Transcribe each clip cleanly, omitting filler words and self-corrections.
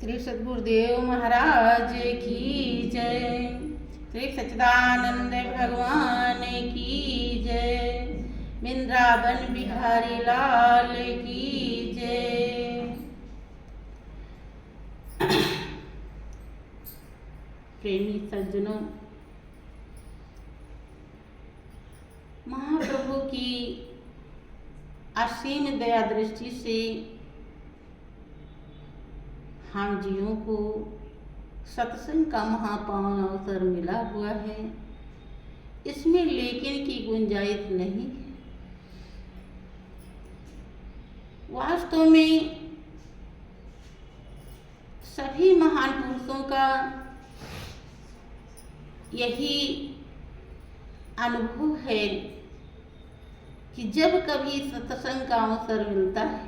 श्री सद्गुरुदेव महाराज की जय। श्री सच्चिदानंद भगवान की जय। वृंदावन बिहारी लाल की जय। प्रेमी सज्जनों, महाप्रभु की असीम दया दृष्टि से हम जीवों को सत्संग का महापावन अवसर मिला हुआ है। इसमें लेकिन की गुंजाइश नहीं है। वास्तव में सभी महान पुरुषों का यही अनुभव है कि जब कभी सत्संग का अवसर मिलता है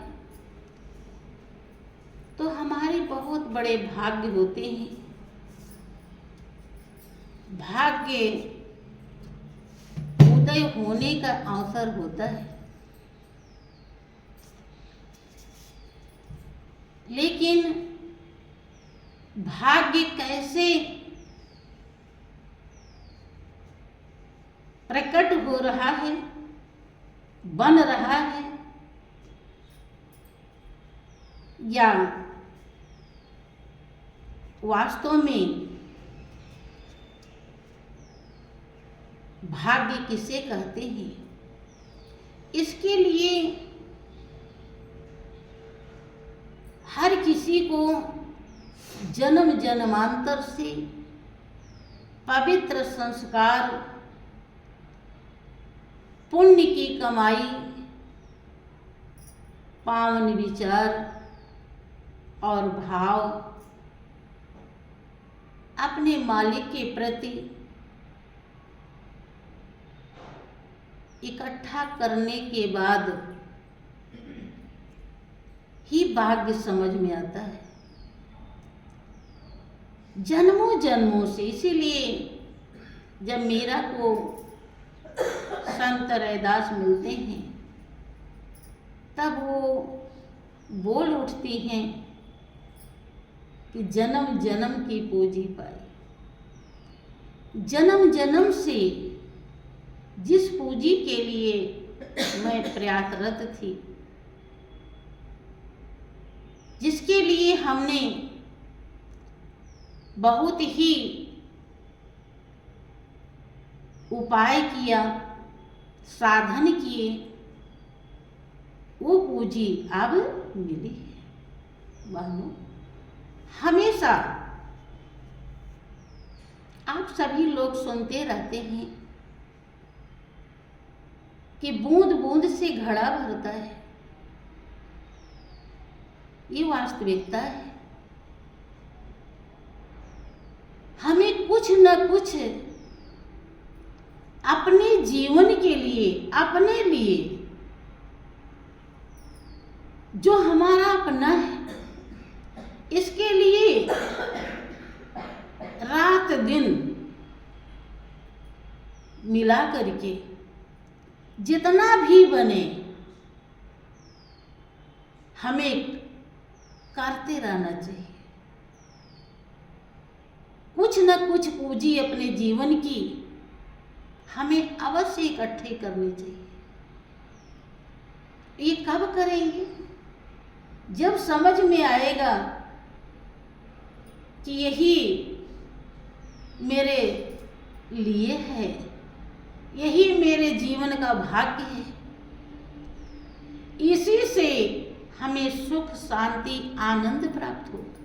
तो हमारे बहुत बड़े भाग्य होते हैं। भाग्य उदय होने का अवसर होता है, लेकिन भाग्य कैसे प्रकट हो रहा है, बन रहा है, या वास्तव में भाग्य किसे कहते हैं, इसके लिए हर किसी को जन्म जन्मांतर से पवित्र संस्कार, पुण्य की कमाई, पावन विचार और भाव अपने मालिक के प्रति इकट्ठा करने के बाद ही भाग्य समझ में आता है। जन्मों जन्मों से, इसीलिए जब मीरा को संत रैदास मिलते हैं तब वो बोल उठती हैं कि जन्म जन्म की पूंजी पाई। जन्म जन्म से जिस पूंजी के लिए मैं प्रयासरत थी, जिसके लिए हमने बहुत ही उपाय किया, साधन किए, वो पूंजी अब मिली है। बहनों, हमेशा आप सभी लोग सुनते रहते हैं कि बूंद बूंद से घड़ा भरता है। ये वास्तविकता है। हमें कुछ न कुछ अपने जीवन के लिए, अपने लिए, जो हमारा अपना है, इसके लिए रात दिन मिला करके जितना भी बने हमें करते रहना चाहिए। कुछ न कुछ पूंजी अपने जीवन की हमें अवश्य इकट्ठे करनी चाहिए। ये कब करेंगे? जब समझ में आएगा कि यही मेरे लिए है, यही मेरे जीवन का भाग्य है, इसी से हमें सुख, शांति, आनंद प्राप्त होगा,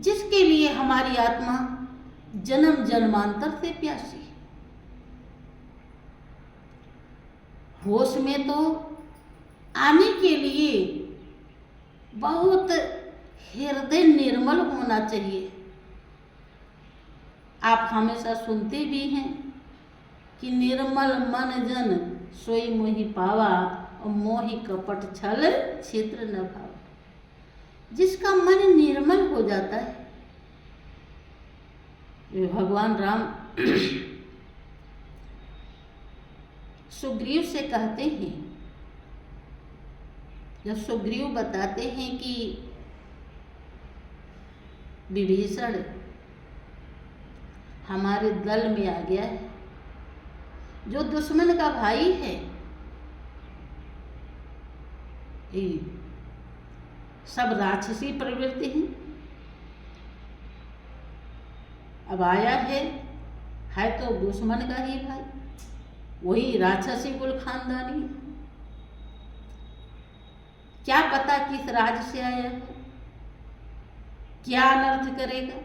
जिसके लिए हमारी आत्मा जन्म जन्मांतर से प्यासी है। होश में तो आने के लिए बहुत हृदय निर्मल होना चाहिए। आप हमेशा सुनते भी हैं कि निर्मल मन जन सोई मोहि पावा, और मोहि कपट छल छिद्र न भावा। जिसका मन निर्मल हो जाता है, भगवान राम सुग्रीव से कहते हैं, जब सुग्रीव बताते हैं कि विभीषण हमारे दल में आ गया है। जो दुश्मन का भाई है, ये सब राक्षसी प्रवृत्ति हैं। अब आया है तो दुश्मन का ही भाई, वही राक्षसी कुल खानदानी है। क्या पता किस राज से आया है, क्या अनर्थ करेगा,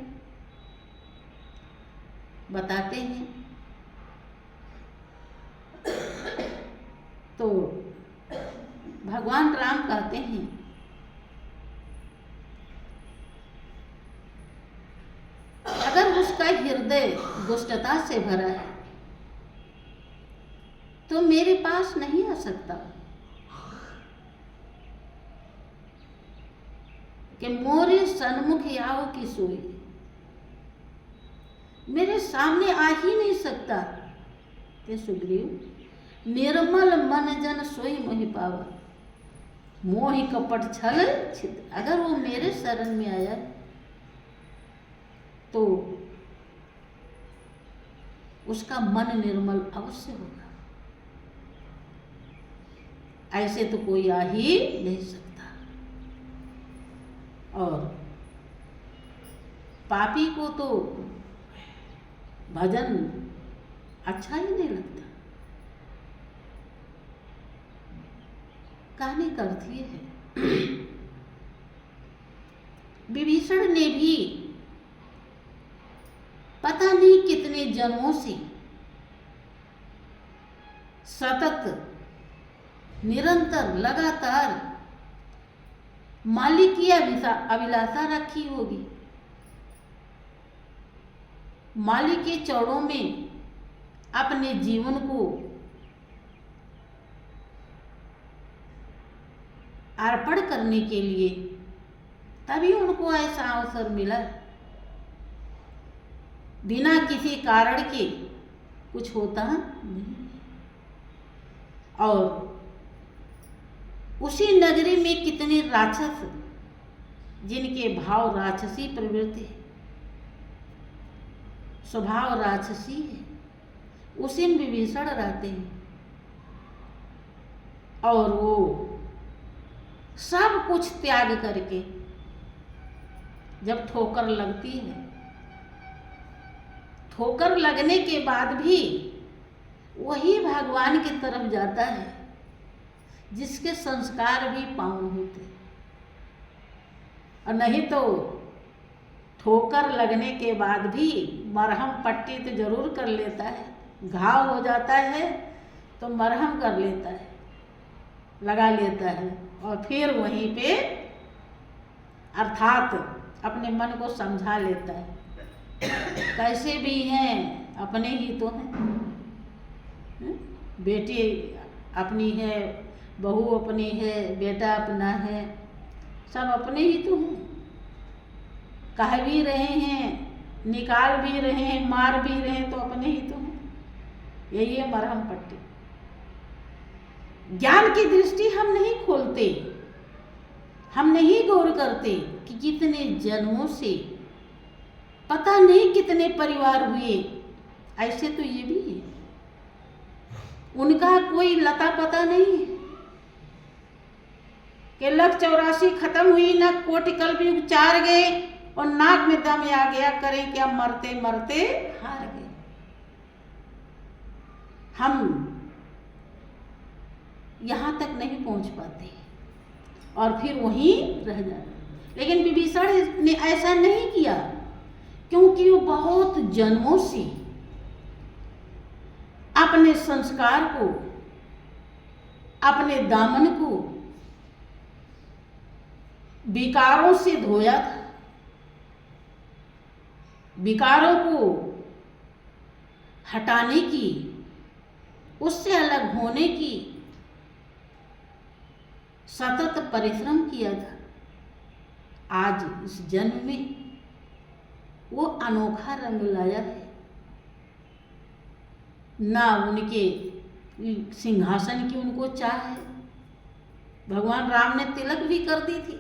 बताते हैं। तो भगवान राम कहते हैं, अगर उसका हृदय दुष्टता से भरा है तो मेरे पास नहीं आ सकता कि मोरे सन्मुख आओ की सोई, मेरे सामने आ ही नहीं सकता कि सुग्रीव निर्मल मन जन सोई मोहि पावा, मोहि कपट छल छिद्र। अगर वो मेरे शरण में आया तो उसका मन निर्मल अवश्य होगा। ऐसे तो कोई आ ही नहीं सकता। और पापी को तो भजन अच्छा ही नहीं लगता। कहानी का अर्थ ये है, विभीषण ने भी पता नहीं कितने जन्मों से सतत निरंतर लगातार मालिक की अभिलाषा रखी होगी, मालिक के चरणों में अपने जीवन को अर्पण करने के लिए, तभी उनको ऐसा अवसर मिला। बिना किसी कारण के कुछ होता नहीं। और उसी नगरी में कितने राक्षस, जिनके भाव राक्षसी प्रवृत्ति है, स्वभाव राक्षसी है, उसी में विभीषण रहते हैं। और वो सब कुछ त्याग करके जब ठोकर लगती है, ठोकर लगने के बाद भी वही भगवान की तरफ जाता है जिसके संस्कार भी पावन होते। और नहीं तो ठोकर लगने के बाद भी मरहम पट्टी तो जरूर कर लेता है, घाव हो जाता है तो मरहम कर लेता है, लगा लेता है, और फिर वहीं पे अर्थात अपने मन को समझा लेता है। कैसे भी हैं, अपने ही तो हैं। बेटी अपनी है, बहू अपनी है, बेटा अपना है, सब अपने ही तो हैं। कह भी रहे हैं, निकाल भी रहे हैं, मार भी रहे हैं, तो अपने ही तो हैं। यही है मरहम पट्टी। ज्ञान की दृष्टि हम नहीं खोलते, हम नहीं गौर करते कि कितने जन्मों से पता नहीं कितने परिवार हुए। ऐसे तो ये भी है, उनका कोई लता पता नहीं है कि 184 खत्म हुई, ना कोटि कल्प युग 4 गए और नाक में दम आ गया, करें क्या, मरते मरते हार गए। हम यहाँ तक नहीं पहुँच पाते और फिर वहीं रह जाते। लेकिन विभीषण ने ऐसा नहीं किया, क्योंकि वो बहुत जन्मों से अपने संस्कार को, अपने दामन को विकारों से धोया था। विकारों को हटाने की, उससे अलग होने की सतत परिश्रम किया था। आज इस जन्म में वो अनोखा रंग लाया है। ना उनके सिंहासन की उनको चाह है, भगवान राम ने तिलक भी कर दी थी,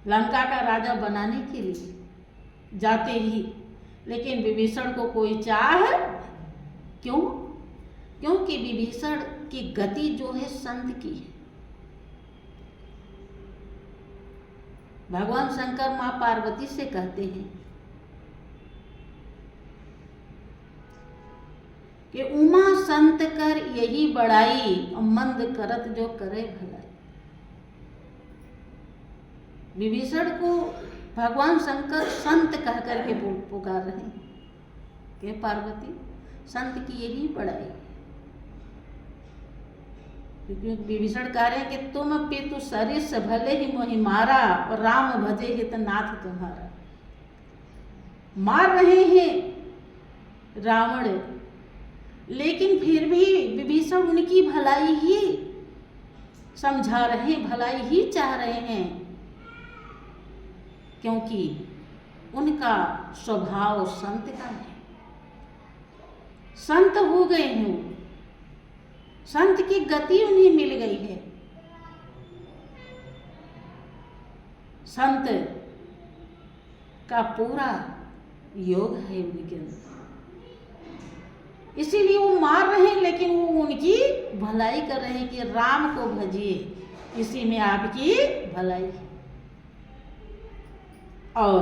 लंका का राजा बनाने के लिए जाते ही, लेकिन विभीषण को कोई चाह क्यों? क्योंकि विभीषण की गति जो है संत की है। भगवान शंकर मां पार्वती से कहते हैं कि उमा संत कर यही बड़ाई, मंद करत जो करे भलाई। विभीषण को भगवान शंकर संत कह करके पुकार रहे हैं कि पार्वती संत की यही बड़ाई। क्योंकि विभीषण कह रहे हैं कि तुम पितु सरिस भले ही मोहि मारा, और राम भजे हित नाथ तुम्हारा। मार रहे हैं रावण, लेकिन फिर भी विभीषण उनकी भलाई ही समझा रहे हैं, भलाई ही चाह रहे हैं, क्योंकि उनका स्वभाव संत का है। संत हो गए हैं, संत की गति उन्हें मिल गई है। संत का पूरा योग है उनके अंदर, इसीलिए वो मार रहे हैं, लेकिन वो उनकी भलाई कर रहे हैं कि राम को भजिए, इसी में आपकी भलाई है। और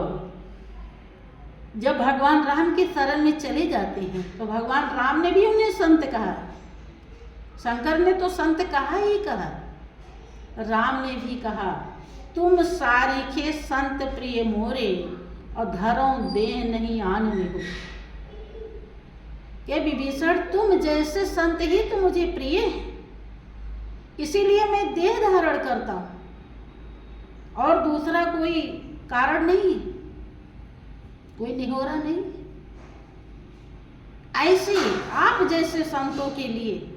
जब भगवान राम के शरण में चले जाते हैं तो भगवान राम ने भी उन्हें संत कहा। शंकर ने तो संत कहा ही कहा, राम ने भी कहा तुम सारिखे संत प्रिय मोरे, और धरो देह नहीं आन में हो। कि विभीषण तुम जैसे संत ही तो मुझे प्रिय है, इसीलिए मैं देह धारण करता हूं, और दूसरा कोई कारण नहीं, कोई निहोरा नहीं। ऐसे आप जैसे संतों के लिए,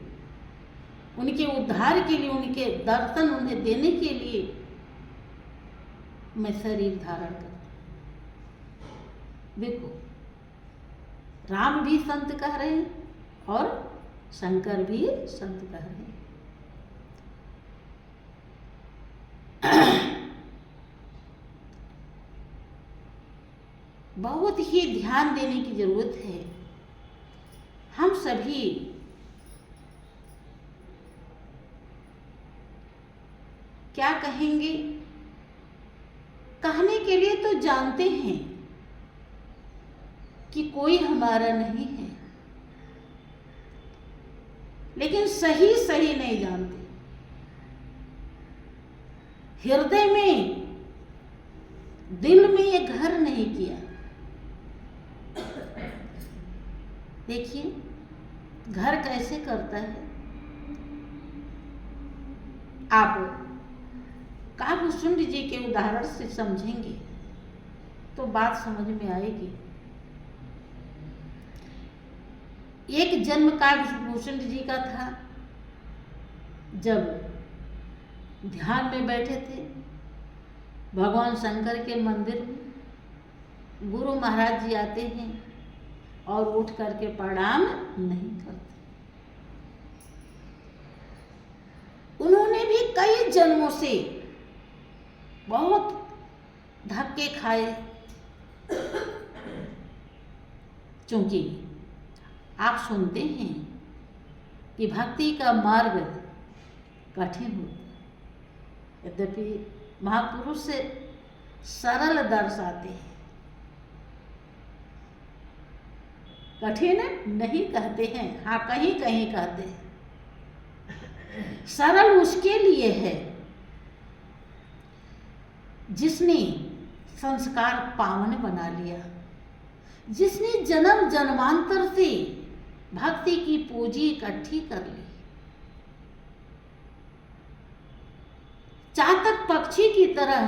उनके उद्धार के लिए, उनके दर्शन उन्हें देने के लिए मैं शरीर धारण करता। देखो, राम भी संत कह रहे हैं और शंकर भी संत कह रहे हैं। बहुत ही ध्यान देने की जरूरत है। हम सभी क्या कहेंगे, कहने के लिए तो जानते हैं कि कोई हमारा नहीं है, लेकिन सही सही नहीं जानते। हृदय में, दिल में ये घर नहीं किया। देखिए घर कैसे करता है। आप काकभूषुंड जी के उदाहरण से समझेंगे तो बात समझ में आएगी। एक जन्म काकभूषुंड जी का था। जब ध्यान में बैठे थे भगवान शंकर के मंदिर में, गुरु महाराज जी आते हैं और उठ करके प्रणाम नहीं करते। उन्होंने भी कई जन्मों से बहुत धक्के खाए, क्योंकि आप सुनते हैं कि भक्ति का मार्ग कठिन होता है, यद्यपि महापुरुष से सरल दर्शाते हैं, कठिन नहीं कहते हैं। हाँ, कहीं कहीं कहते हैं। सरल उसके लिए है जिसने संस्कार पावन बना लिया, जिसने जन्म जन्मांतर से भक्ति की पूंजी इकट्ठी कर ली, चातक पक्षी की तरह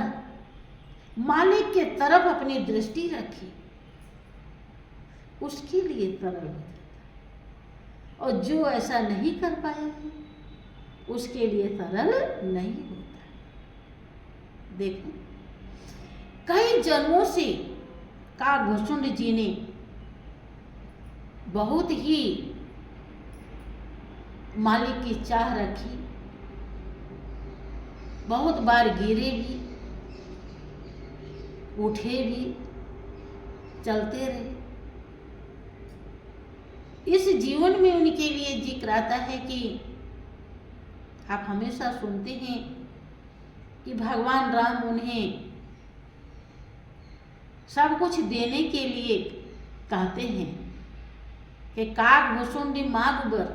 मालिक के तरफ अपनी दृष्टि रखी, उसके लिए सरल हो जाता। और जो ऐसा नहीं कर पाया है उसके लिए सरल नहीं होता। देखो, कई जन्मों से काकभूषुंड जी ने बहुत ही मालिक की चाह रखी, बहुत बार गिरे भी, उठे भी, चलते रहे। इस जीवन में उनके लिए जिक्र आता है कि आप हमेशा सुनते हैं कि भगवान राम उन्हें सब कुछ देने के लिए कहते हैं कि काग भुसुंडी मागबर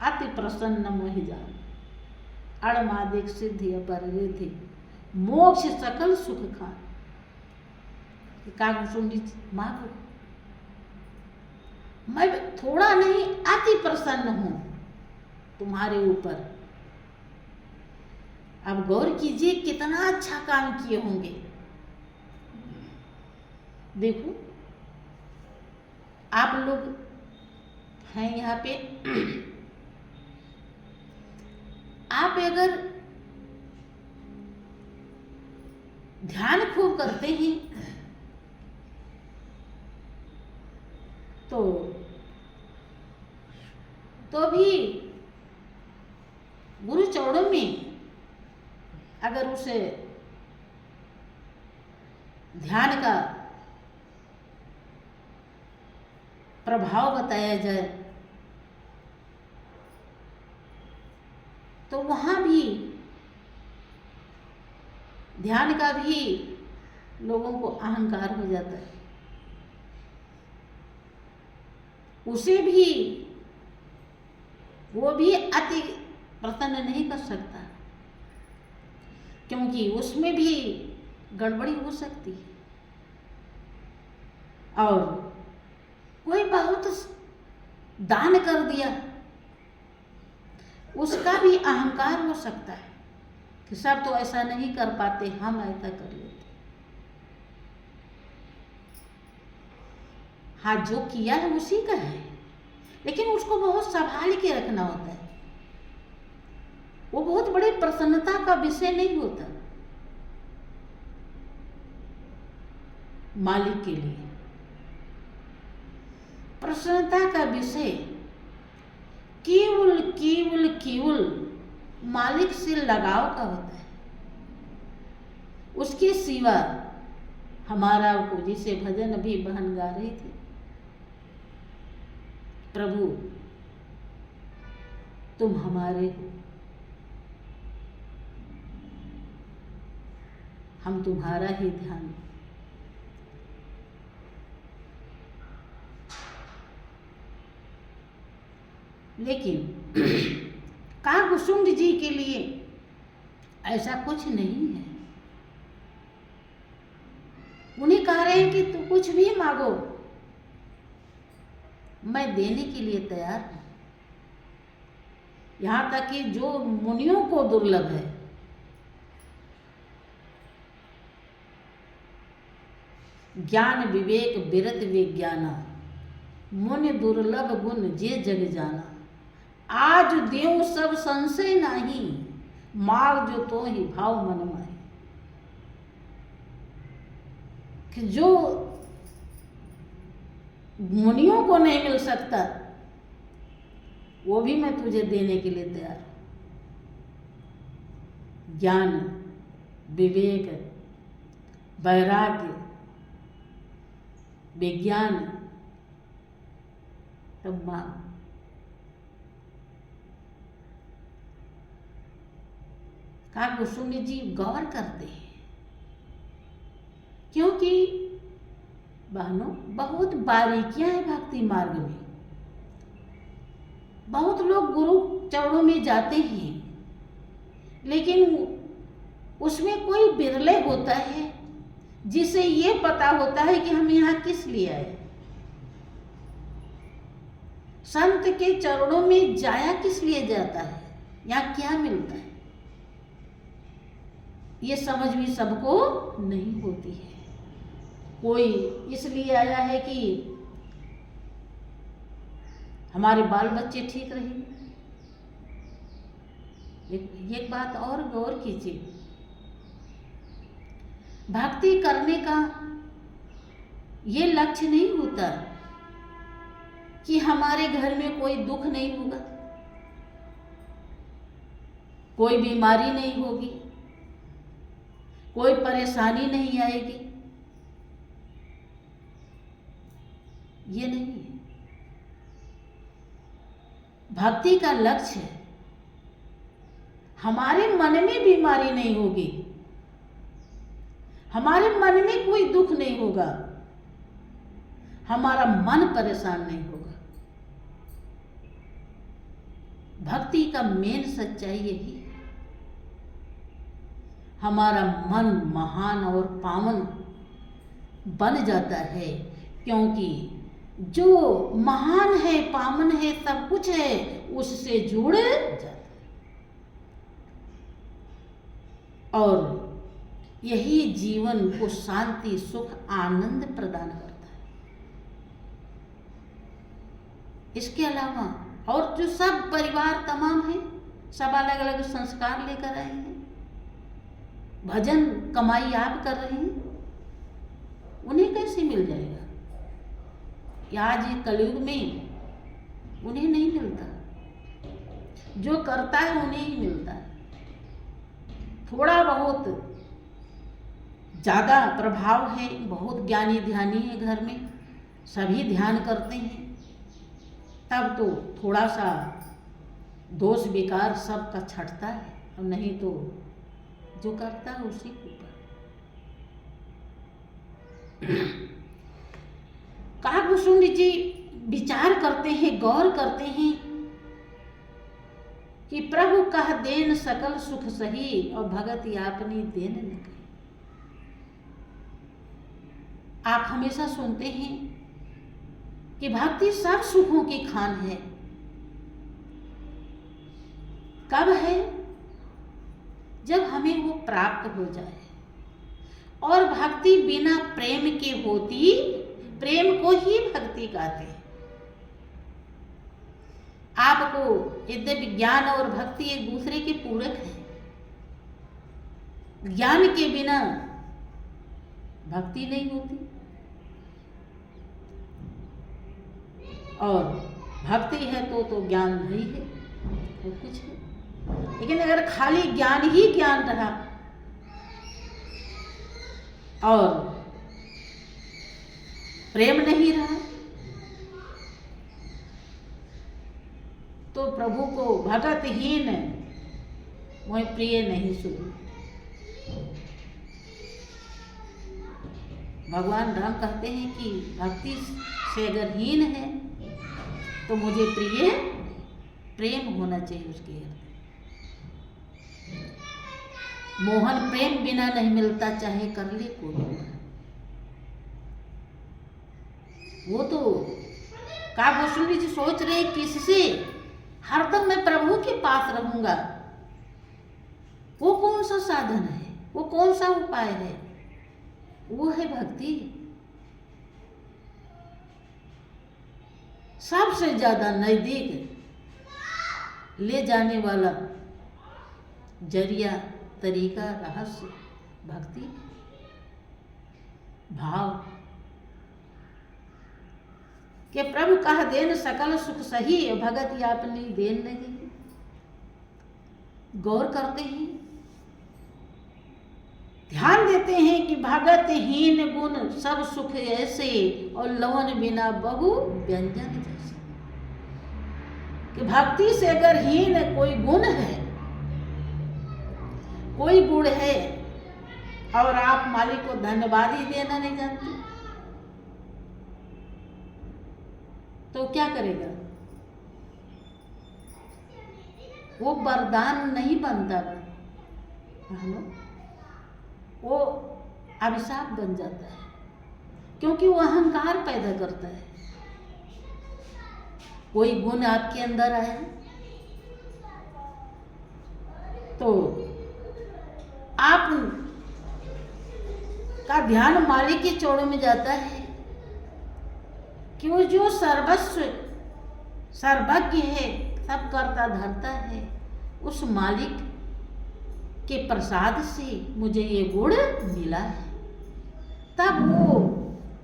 अति प्रसन्न मोहि जान, अड़मादिक सिद्धि अपर रिद्धि मोक्ष सकल सुख खान। काग भुसुंडी मागो, मैं थोड़ा नहीं अति प्रसन्न हूं तुम्हारे ऊपर। अब गौर कीजिए कितना अच्छा काम किए होंगे। देखो आप लोग हैं यहाँ पे, आप अगर ध्यान खूब करते हैं तो भी गुरु चरणों में अगर उसे ध्यान का प्रभाव बताया जाए तो वहां भी ध्यान का भी लोगों को अहंकार हो जाता है। उसे भी वो भी अति प्रसन्न नहीं कर सकता, क्योंकि उसमें भी गड़बड़ी हो सकती है। और कोई बहुत दान कर दिया, उसका भी अहंकार हो सकता है कि सब तो ऐसा नहीं कर पाते, हम ऐसा कर लेते। हाँ, जो किया है उसी का है, लेकिन उसको बहुत संभाल के रखना होता है। वो बहुत बड़ी प्रसन्नता का विषय नहीं होता मालिक के लिए। प्रसन्नता का विषय केवल केवल केवल मालिक से लगाव का होता है। उसके सिवा हमारा को, जिसे भजन अभी बहन गा रही थी, प्रभु तुम हमारे हो, हम तुम्हारा ही ध्यान। लेकिन कागभुसुंड जी के लिए ऐसा कुछ नहीं है। उन्हें कह रहे हैं कि तू कुछ भी मांगो, मैं देने के लिए तैयार हूं। यहां तक कि जो मुनियों को दुर्लभ है, ज्ञान विवेक विरत विज्ञाना, मुनि दुर्लभ गुण जे जग जाना। आज देव सब संशय नाही, मार्ग जो तो ही भाव मन में। कि जो मुनियों को नहीं मिल सकता, वो भी मैं तुझे देने के लिए तैयार हूं। ज्ञान विवेक वैराग्य विज्ञान तब मांग। कागभुसुंड जी गौर करते हैं, क्योंकि बहनों बहुत बारीकियां हैं भक्ति मार्ग में। बहुत लोग गुरु चरणों में जाते हैं, लेकिन उसमें कोई बिरले होता है जिसे ये पता होता है कि हम यहाँ किस लिए आए, संत के चरणों में जाया किस लिए जाता है, यहाँ क्या मिलता है, ये समझ भी सबको नहीं होती है। कोई इसलिए आया है कि हमारे बाल बच्चे ठीक रहेंगे। एक बात और गौर कीजिए, भक्ति करने का ये लक्ष्य नहीं होता कि हमारे घर में कोई दुख नहीं होगा, कोई बीमारी नहीं होगी, कोई परेशानी नहीं आएगी। ये नहीं है। भक्ति का लक्ष्य है हमारे मन में बीमारी नहीं होगी, हमारे मन में कोई दुख नहीं होगा, हमारा मन परेशान नहीं होगा। भक्ति का मेन सच्चाई यही है। हमारा मन महान और पावन बन जाता है, क्योंकि जो महान है, पावन है, सब कुछ है, उससे जुड़ जाता है। और यही जीवन को शांति, सुख, आनंद प्रदान करता है। इसके अलावा और जो सब परिवार तमाम है, सब अलग अलग संस्कार लेकर आए हैं, भजन कमाई आप कर रहे हैं, उन्हें कैसे मिल जाएगा? आज कलयुग में उन्हें नहीं मिलता, जो करता है उन्हें ही मिलता है। थोड़ा बहुत ज़्यादा प्रभाव है, बहुत ज्ञानी ध्यानी है घर में, सभी ध्यान करते हैं, तब तो थोड़ा सा दोष विकार सबका छटता है, और नहीं तो जो करता है उसी के ऊपर। काकभूषुंड जी विचार करते हैं, गौर करते हैं कि प्रभु कह देन सकल सुख सही, और भगत आपनी देन न कही। आप हमेशा सुनते हैं कि भक्ति सब सुखों की खान है। कब है? जब हमें वो प्राप्त हो जाए। और भक्ति बिना प्रेम के होती, प्रेम को ही भक्ति कहते हैं। आपको यद्यपि ज्ञान और भक्ति एक दूसरे के पूरक हैं, ज्ञान के बिना भक्ति नहीं होती, और भक्ति है तो ज्ञान नहीं है, तो कुछ है। लेकिन अगर खाली ज्ञान ही ज्ञान रहा और प्रेम नहीं रहा, तो प्रभु को भगतहीन वह प्रिय नहीं सुनी। भगवान राम कहते हैं कि भक्ति से अगर हीन है तो मुझे प्रिय प्रेम होना चाहिए उसके हृदय। मोहन प्रेम बिना नहीं मिलता, चाहे कर ले कोई। वो तो काकभूषुंड जी सोच रहे किससे हरदम मैं प्रभु के पास रहूंगा। वो कौन सा साधन है, वो कौन सा उपाय है? वो है भक्ति। सबसे ज्यादा नजदीक ले जाने वाला जरिया, तरीका, रहस्य भक्ति, भाव के प्रभु कह देन सकल सुख सही, भगत आपनी देन नहीं। गौर करते हैं, ध्यान देते हैं कि भगत हीन गुण सब सुख ऐसे, और लवन बिना बहु व्यंजन जैसे। कि भक्ति से अगर हीन कोई गुण है, कोई गुण है, और आप मालिक को धन्यवाद ही देना नहीं जानते, तो क्या करेगा? वो वरदान नहीं बनता, वो अभिशाप बन जाता है, क्योंकि वो अहंकार पैदा करता है। कोई गुण आपके अंदर आया तो आप का ध्यान मालिक के चौड़ों में जाता है कि वो जो सर्वस्व सर्वज्ञ है, सब करता धरता है, उस मालिक के प्रसाद से मुझे ये गुण मिला है। तब वो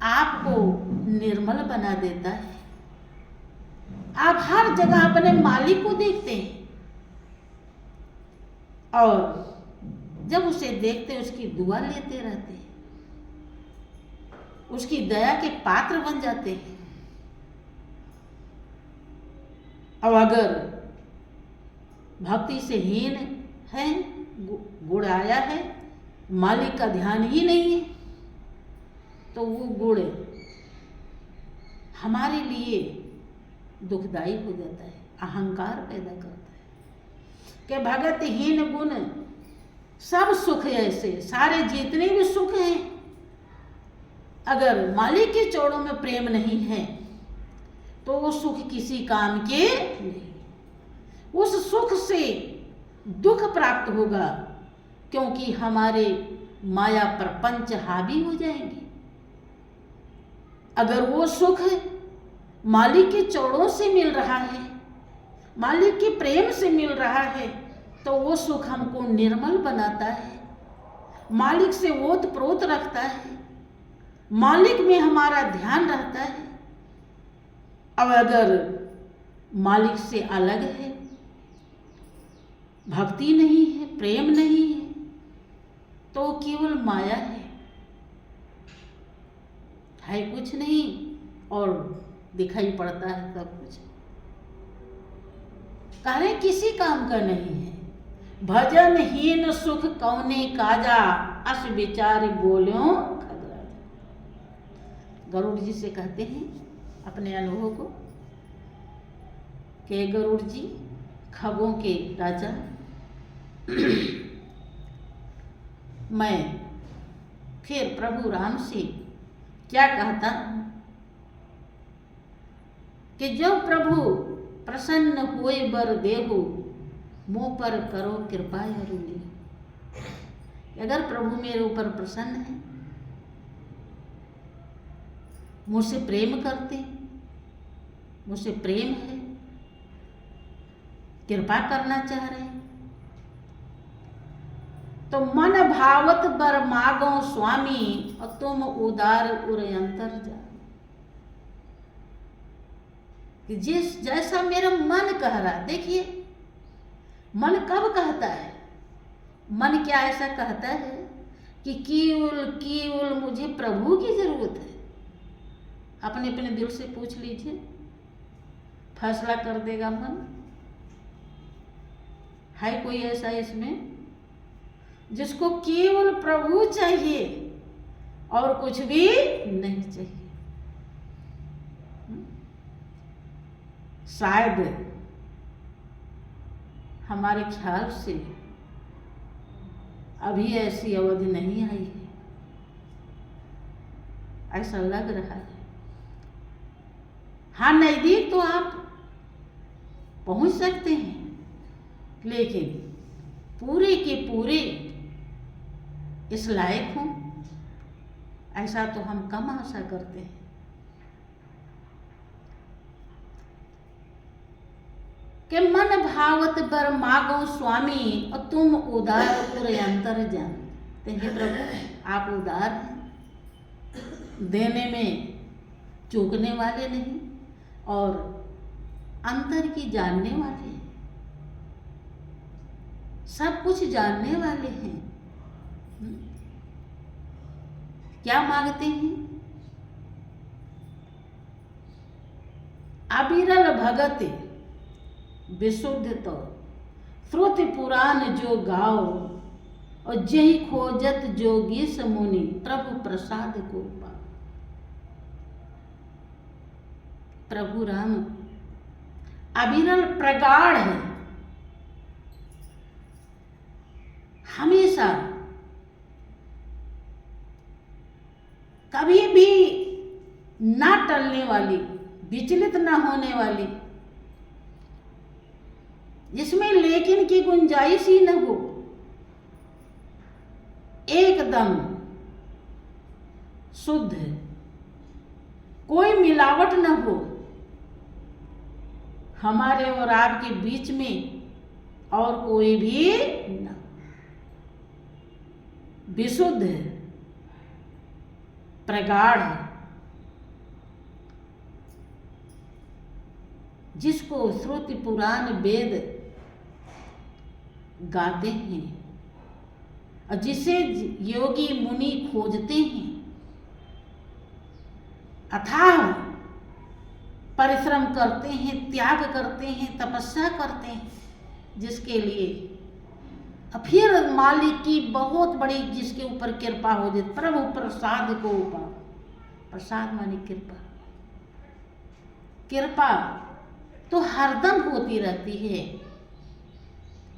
आपको निर्मल बना देता है। आप हर जगह अपने मालिक को देखते हैं, और जब उसे देखते उसकी दुआ लेते रहते हैं, उसकी दया के पात्र बन जाते हैं। अब अगर भक्ति से हीन है, गुण आया है, मालिक का ध्यान ही नहीं है, तो वो गुण हमारे लिए दुखदाई हो जाता है, अहंकार पैदा करता है कि भगत हीन गुण सब सुख ऐसे, सारे जितने भी सुख हैं, अगर मालिक के चरणों में प्रेम नहीं है तो वो सुख किसी काम के नहीं। उस सुख से दुख प्राप्त होगा, क्योंकि हमारे माया प्रपंच हावी हो जाएंगे। अगर वो सुख मालिक के चरणों से मिल रहा है, मालिक के प्रेम से मिल रहा है, तो वो सुख हमको निर्मल बनाता है, मालिक से ओत प्रोत रखता है, मालिक में हमारा ध्यान रहता है। अब अगर मालिक से अलग है, भक्ति नहीं है, प्रेम नहीं है, तो केवल माया है कुछ नहीं, और दिखाई पड़ता है सब कुछ, कार्य किसी काम का नहीं है। भजन हीन सुख कौने काजा, अस विचार बोल्यो खगराजा। गरुड़ जी से कहते हैं अपने अनुभव को कि गरुड़ जी खगों के राजा, मैं फिर प्रभु राम से क्या कहता कि जब प्रभु प्रसन्न हुए बर देहु, मुँह पर करो कृपा अरुणी। अगर प्रभु मेरे ऊपर प्रसन्न है, मुझसे प्रेम करते, मुझसे प्रेम है, कृपा करना चाह रहे, तो मन भावत बर मागो स्वामी, और तुम उदार उरयंतर जा। कि जिस जैसा मेरा मन कह रहा, देखिए मन कब कहता है, मन क्या ऐसा कहता है कि केवल मुझे प्रभु की जरूरत है। अपने अपने दिल से पूछ लीजिए, फैसला कर देगा मन। है कोई ऐसा इसमें जिसको केवल प्रभु चाहिए और कुछ भी नहीं चाहिए? शायद हमारे ख्याल से अभी ऐसी अवधि नहीं आई है, ऐसा लग रहा है। हाँ, नजदीक तो आप पहुंच सकते हैं, लेकिन पूरे के पूरे इस लायक हूं, ऐसा तो हम कम आशा करते हैं। कि मन भावत बर मागो स्वामी, और तुम उदार उरयंतर जानते हैं। प्रभु आप उदार हैं, देने में चूकने वाले नहीं, और अंतर की जानने वाले हैं, सब कुछ जानने वाले हैं। क्या मांगते हैं? अविरल भगत विशुद्ध तो श्रुति पुराण जो गाओ, और जही खोजत जोगी समुनि, प्रभु प्रसाद को पाओ। प्रभु राम अविरल प्रगाढ़ है, हमेशा कभी भी ना टलने वाली, विचलित ना होने वाली, जिसमें लेकिन की गुंजाइश ही न हो, एकदम शुद्ध, कोई मिलावट न हो हमारे और आपके बीच में, और कोई भी न, विशुद्ध, प्रगाढ़, जिसको श्रुति पुराण वेद गाते हैं, और जिसे योगी मुनि खोजते हैं, अथाह परिश्रम करते हैं, त्याग करते हैं, तपस्या करते हैं, जिसके लिए फिर मालिक की बहुत बड़ी जिसके ऊपर कृपा हो जाती, प्रभु प्रसाद को ऊपर, प्रसाद माने कृपा। कृपा तो हरदम होती रहती है,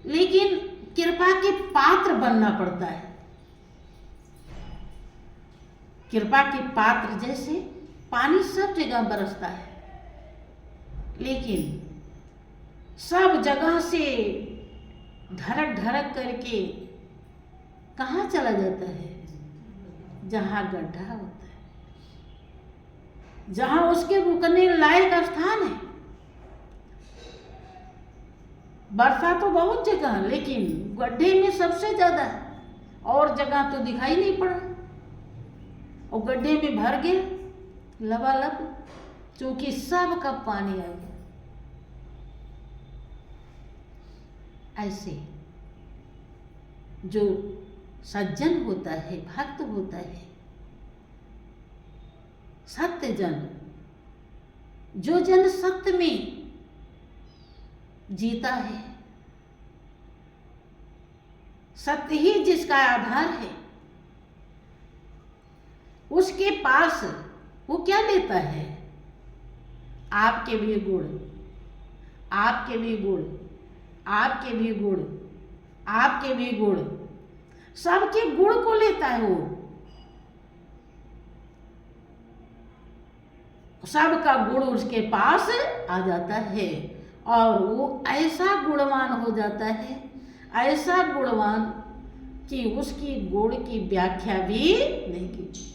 लेकिन कृपा के पात्र बनना पड़ता है। कृपा के पात्र जैसे पानी सब जगह बरसता है, लेकिन सब जगह से ढरक ढरक करके कहाँ चला जाता है? जहाँ गड्ढा होता है, जहाँ उसके रुकने लायक स्थान है। वर्षा तो बहुत जगह, लेकिन गड्ढे में सबसे ज्यादा है, और जगह तो दिखाई नहीं पड़ा, और गड्ढे में भर गया लबालब, क्योंकि सब का पानी आ गया। ऐसे जो सज्जन होता है, भक्त होता है, सत्य जन, जो जन सत्य में जीता है, सत्य ही जिसका आधार है, उसके पास वो क्या लेता है? आपके भी गुण, आपके भी गुण, आपके भी गुण, आपके भी गुण, सबके गुण को लेता है। वो सबका गुण उसके पास आ जाता है, और वो ऐसा गुणवान हो जाता है, ऐसा गुणवान कि उसकी गुण की व्याख्या भी नहीं की।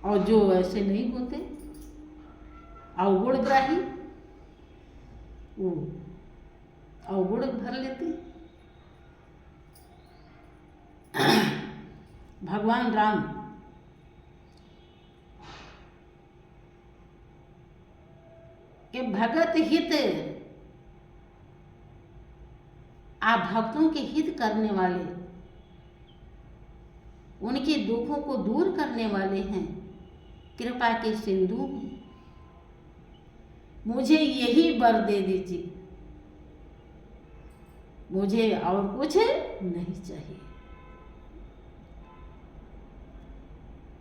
और जो ऐसे नहीं होते, अवगुणग्राही, वो अवगुण भर लेते। भगवान राम के भगत हित, आप भक्तों के हित करने वाले, उनके दुखों को दूर करने वाले हैं, कृपा के सिंधु। मुझे यही वर दे दीजिए, मुझे और कुछ नहीं चाहिए।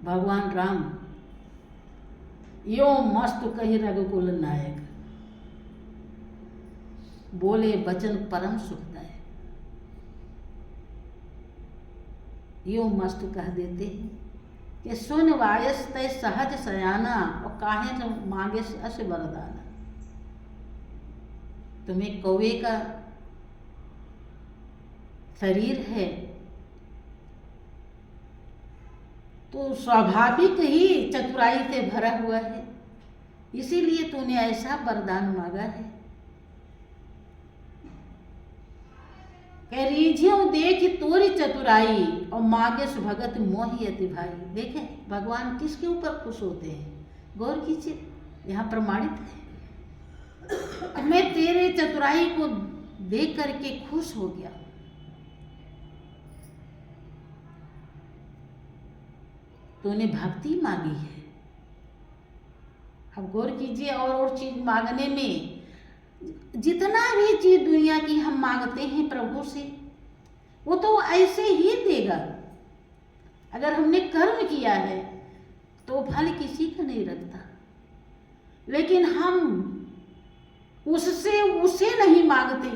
भगवान राम यो मस्त कही रघुकुल नायक, बोले वचन परम सुखदायक। यो मस्त कह देते हैं कि सुन वायस तय सहज सयाना, और काहे न मांगे अस वरदाना। तुम्हें कौवे का शरीर है, तो स्वाभाविक ही चतुराई से भरा हुआ है, इसीलिए तूने ऐसा वरदान मांगा है। कह रीझियों देख तोरी चतुराई, और मांगे भगत मोहि अति भाई। देखें भगवान किसके ऊपर खुश होते हैं, गौर कीजिए, यहाँ प्रमाणित है। मैं तेरे चतुराई को देख करके खुश हो गया। तूने भक्ति मांगी है। अब गौर कीजिए, और चीज मांगने में, जितना भी चीज दुनिया की हम मांगते हैं प्रभु से, वो तो ऐसे ही देगा। अगर हमने कर्म किया है तो फल किसी का नहीं रखता, लेकिन हम उससे उसे नहीं मांगते,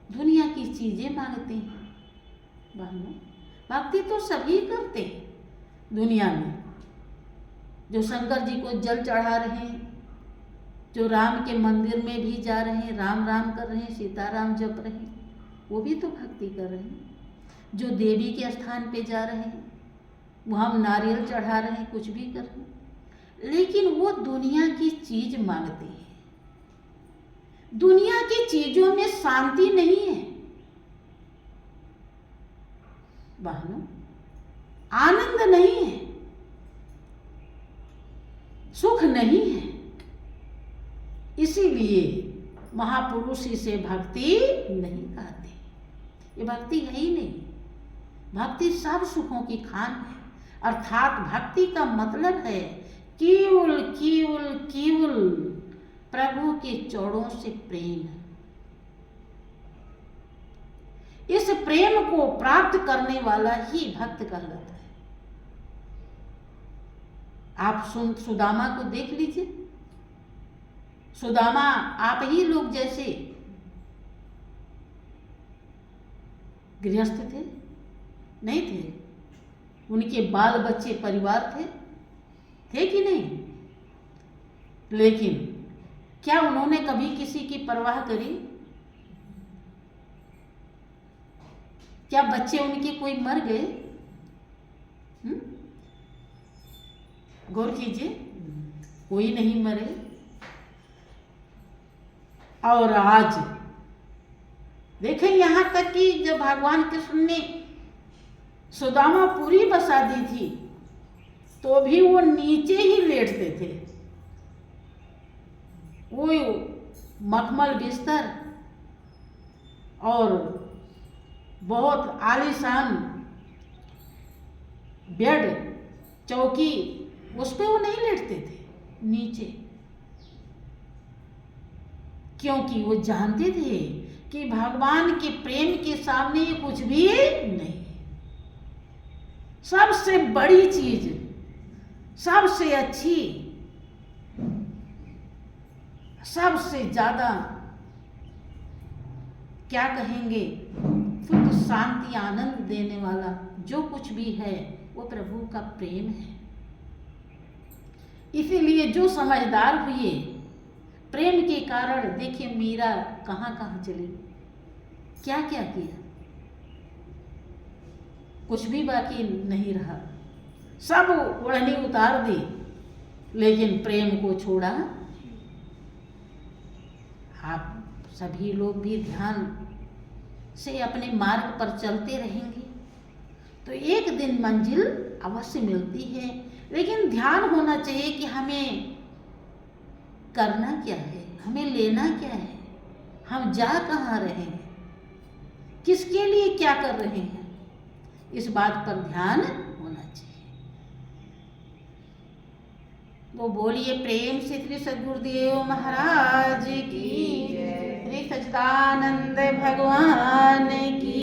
दुनिया की चीजें मांगते हैं। बहनों, भक्ति तो सभी करते हैं दुनिया में। जो शंकर जी को जल चढ़ा रहे हैं, जो राम के मंदिर में भी जा रहे हैं, राम राम कर रहे हैं, सीताराम जप रहे हैं, वो भी तो भक्ति कर रहे हैं। जो देवी के स्थान पे जा रहे हैं, वहाँ नारियल चढ़ा रहे हैं, कुछ भी कर रहे हैं, लेकिन वो दुनिया की चीज मांगते हैं। दुनिया की चीजों में शांति नहीं है बहनों, आनंद नहीं है, सुख नहीं है। इसीलिए महापुरुष इसे भक्ति नहीं कहते। ये भक्ति है ही नहीं। भक्ति सब सुखों की खान है। अर्थात भक्ति का मतलब है केवल केवल केवल प्रभु के चरणों से प्रेम। इस प्रेम को प्राप्त करने वाला ही भक्त कहलाता है। आप सुदामा को देख लीजिए। सुदामा आप ही लोग जैसे गृहस्थ थे? नहीं थे। उनके बाल बच्चे परिवार थे कि नहीं? लेकिन क्या उन्होंने कभी किसी की परवाह करी? क्या बच्चे उनके कोई मर गए? गौर कीजिए, कोई नहीं मरे। और आज देखें, यहां तक कि जब भगवान कृष्ण ने सुदामा पूरी बसा दी थी तो भी वो नीचे ही लेटते थे। वो मखमल बिस्तर और बहुत आलीशान बेड चौकी, उस पे वो नहीं लेटते थे, नीचे। क्योंकि वो जानते थे कि भगवान के प्रेम के सामने ये कुछ भी नहीं। सबसे बड़ी चीज, सबसे अच्छी, सबसे ज्यादा क्या कहेंगे, सुख शांति आनंद देने वाला जो कुछ भी है वो प्रभु का प्रेम है। इसीलिए जो समझदार हुए प्रेम के कारण, देखिए मीरा कहाँ कहाँ चली, क्या क्या किया, कुछ भी बाकी नहीं रहा, सब ओढ़नी उतार दी, लेकिन प्रेम को छोड़ा। आप सभी लोग भी ध्यान से अपने मार्ग पर चलते रहेंगे तो एक दिन मंजिल अवश्य मिलती है। लेकिन ध्यान होना चाहिए कि हमें करना क्या है, हमें लेना क्या है, हम जा कहाँ रहे हैं, किसके लिए क्या कर रहे हैं, इस बात पर ध्यान होना चाहिए। वो बोलिए प्रेम से श्री सद्गुरुदेव महाराज की, श्री सच्चिदानंद भगवान की।